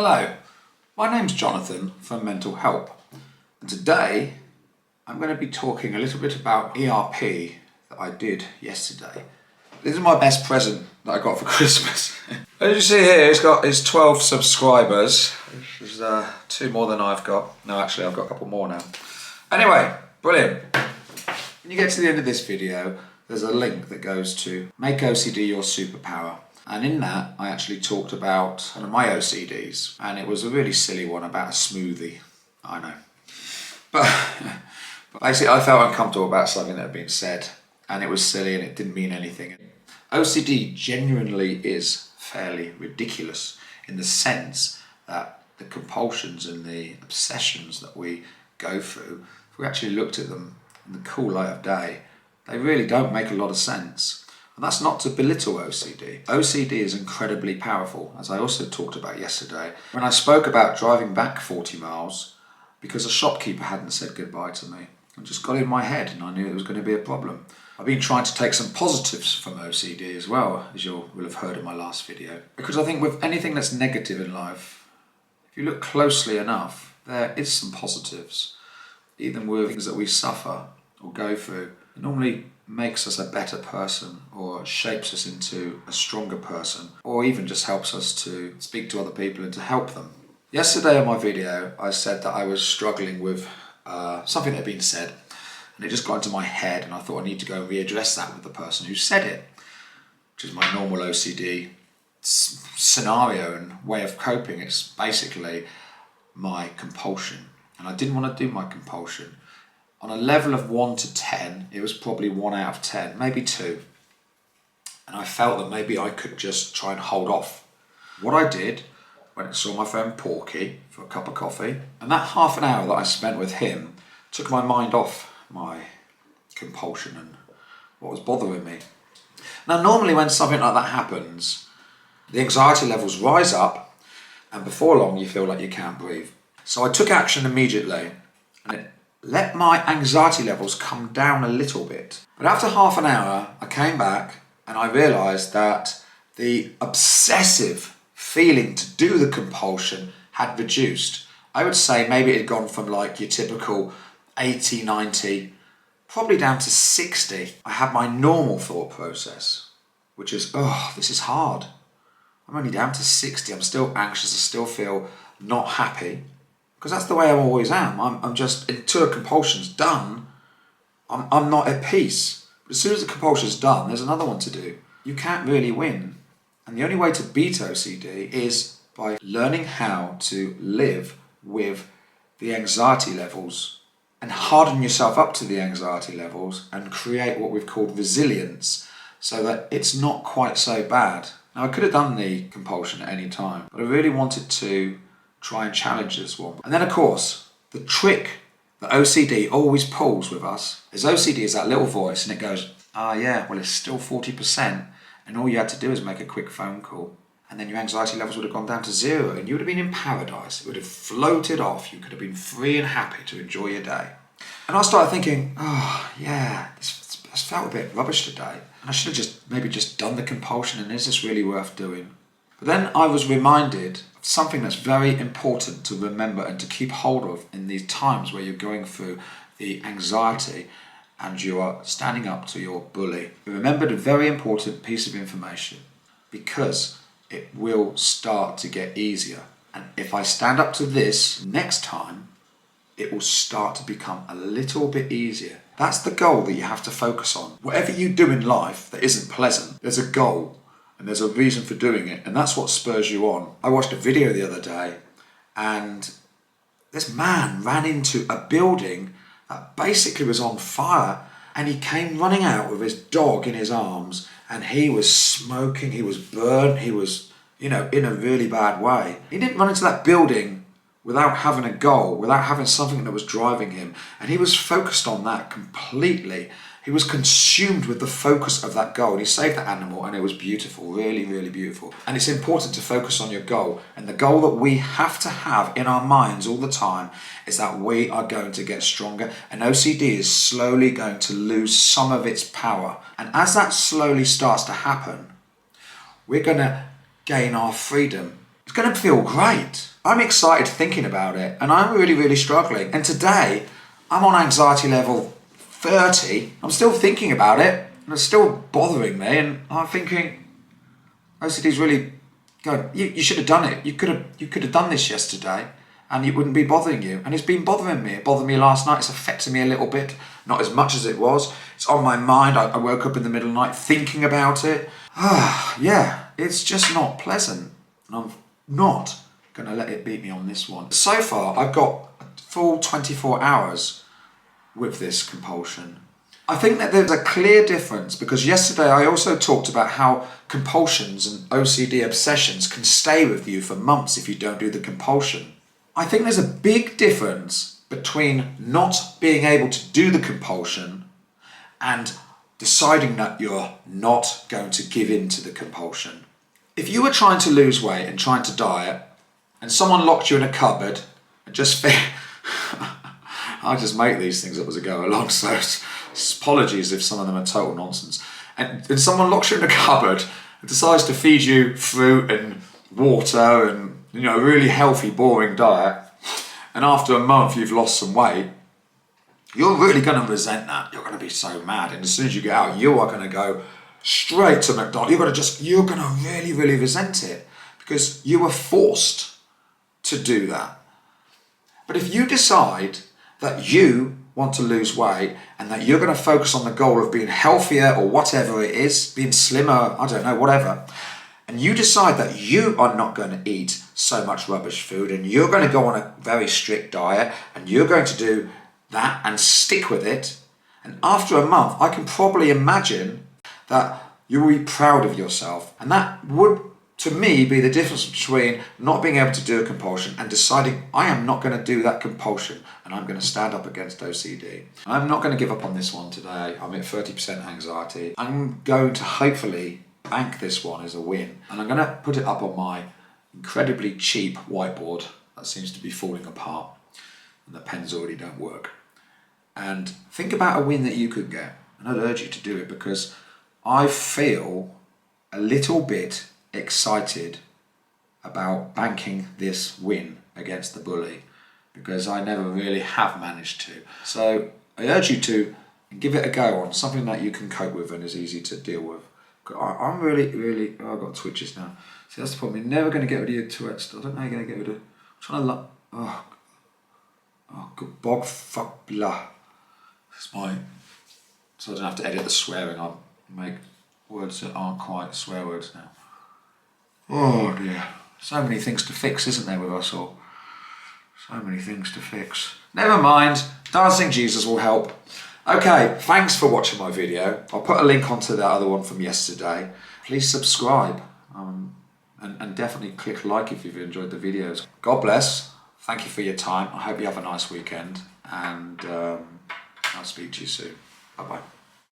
Hello, my name's Jonathan from Mental Help, and today I'm going to be talking a little bit about ERP that I did yesterday. This is my best present that I got for Christmas. As you see here, it's 12 subscribers, which is 2 more than I've got. No, actually I've got a couple more now. Anyway, brilliant. When you get to the end of this video, there's a link that goes to Make OCD Your Superpower. And in that, I actually talked about one of my OCDs, and it was a really silly one about a smoothie. I know. But basically, I felt uncomfortable about something that had been said, and it was silly and it didn't mean anything. OCD genuinely is fairly ridiculous in the sense that the compulsions and the obsessions that we go through, if we actually looked at them in the cool light of day, they really don't make a lot of sense. And that's not to belittle OCD. OCD is incredibly powerful, as I also talked about yesterday, when I spoke about driving back 40 miles because a shopkeeper hadn't said goodbye to me. It just got in my head and I knew it was going to be a problem. I've been trying to take some positives from OCD as well, as you will have heard in my last video. Because I think with anything that's negative in life, if you look closely enough, there is some positives. Even with things that we suffer or go through, it normally makes us a better person or shapes us into a stronger person, or even just helps us to speak to other people and to help them. Yesterday on my video I said that I was struggling with something that had been said, and it just got into my head and I thought I need to go and readdress that with the person who said it, which is my normal OCD scenario and way of coping. It's basically my compulsion, and I didn't want to do my compulsion. On a level of 1 to 10, it was probably 1 out of 10, maybe 2. And I felt that maybe I could just try and hold off. What I did, went and saw my friend Porky for a cup of coffee, and that half an hour that I spent with him took my mind off my compulsion and what was bothering me. Now, normally when something like that happens, the anxiety levels rise up, and before long you feel like you can't breathe. So I took action immediately, and it let my anxiety levels come down a little bit. But after half an hour, I came back and I realised that the obsessive feeling to do the compulsion had reduced. I would say maybe it had gone from like your typical 80, 90, probably down to 60. I had my normal thought process, which is, oh, this is hard. I'm only down to 60. I'm still anxious. I still feel not happy. Because that's the way I always am. I'm just, until a compulsion's done, I'm not at peace. But as soon as the compulsion's done, there's another one to do. You can't really win. And the only way to beat OCD is by learning how to live with the anxiety levels and harden yourself up to the anxiety levels and create what we've called resilience so that it's not quite so bad. Now, I could have done the compulsion at any time, but I really wanted to try and challenge this one. And then, of course, the trick that OCD always pulls with us is OCD is that little voice and it goes, yeah, well, it's still 40%. And all you had to do is make a quick phone call. And then your anxiety levels would have gone down to 0 and you would have been in paradise. It would have floated off. You could have been free and happy to enjoy your day. And I started thinking, oh, yeah, this felt a bit rubbish today. And I should have maybe just done the compulsion, and is this really worth doing? But then I was reminded of something that's very important to remember and to keep hold of in these times where you're going through the anxiety and you are standing up to your bully. I remembered a very important piece of information because it will start to get easier. And if I stand up to this next time, it will start to become a little bit easier. That's the goal that you have to focus on. Whatever you do in life that isn't pleasant, there's a goal. And there's a reason for doing it, and that's what spurs you on. I watched a video the other day, and this man ran into a building that basically was on fire, and he came running out with his dog in his arms, and he was smoking, he was burnt, he was, in a really bad way. He didn't run into that building without having a goal, without having something that was driving him, and he was focused on that completely. He was consumed with the focus of that goal, and he saved that animal, and it was beautiful, really, really beautiful. And it's important to focus on your goal, and the goal that we have to have in our minds all the time is that we are going to get stronger, and OCD is slowly going to lose some of its power. And as that slowly starts to happen, we're going to gain our freedom. It's going to feel great. I'm excited thinking about it, and I'm really, really struggling. And today, I'm on anxiety level 30. I'm still thinking about it, and it's still bothering me, and I'm thinking, OCD's really going, you should have done it. You could have done this yesterday, and it wouldn't be bothering you. And it's been bothering me. It bothered me last night. It's affecting me a little bit, not as much as it was. It's on my mind. I woke up in the middle of the night thinking about it. Yeah, it's just not pleasant, and I'm not going to let it beat me on this one. So far, I've got a full 24 hours with this compulsion. I think that there's a clear difference, because yesterday I also talked about how compulsions and OCD obsessions can stay with you for months if you don't do the compulsion. I think there's a big difference between not being able to do the compulsion and deciding that you're not going to give in to the compulsion. If you were trying to lose weight and trying to diet, and someone locked you in a cupboard and just I just make these things up as I go along, so apologies if some of them are total nonsense. And someone locks you in a cupboard and decides to feed you fruit and water and, you know, a really healthy, boring diet, and after a month you've lost some weight, you're really going to resent that. You're going to be so mad, and as soon as you get out, you are going to go straight to McDonald's. You're going to really, really resent it because you were forced to do that. But if you decide that you want to lose weight and that you're going to focus on the goal of being healthier or whatever it is, being slimmer, I don't know, whatever, and you decide that you are not going to eat so much rubbish food and you're going to go on a very strict diet and you're going to do that and stick with it, and after a month I can probably imagine that you will be proud of yourself. And that would, to me, be the difference between not being able to do a compulsion and deciding I am not going to do that compulsion and I'm going to stand up against OCD. I'm not going to give up on this one today. I'm at 30% anxiety. I'm going to hopefully bank this one as a win, and I'm going to put it up on my incredibly cheap whiteboard that seems to be falling apart and the pens already don't work. And think about a win that you could get, and I'd urge you to do it, because I feel a little bit excited about banking this win against the bully, because I never really have managed to. So I urge you to give it a go on something that you can cope with and is easy to deal with. I'm really, I've got twitches now. See, that's the problem. You're never going to get rid of your Tourette's. I don't know how you're going to get rid of it. I'm trying to good bog fuck blah. It's mine. So I don't have to edit the swearing. I'll make words that aren't quite swear words now. Oh dear. So many things to fix, isn't there, with us all? So many things to fix. Never mind. Dancing Jesus will help. Okay, thanks for watching my video. I'll put a link onto that other one from yesterday. Please subscribe and definitely click like if you've enjoyed the videos. God bless. Thank you for your time. I hope you have a nice weekend, and I'll speak to you soon. Bye-bye.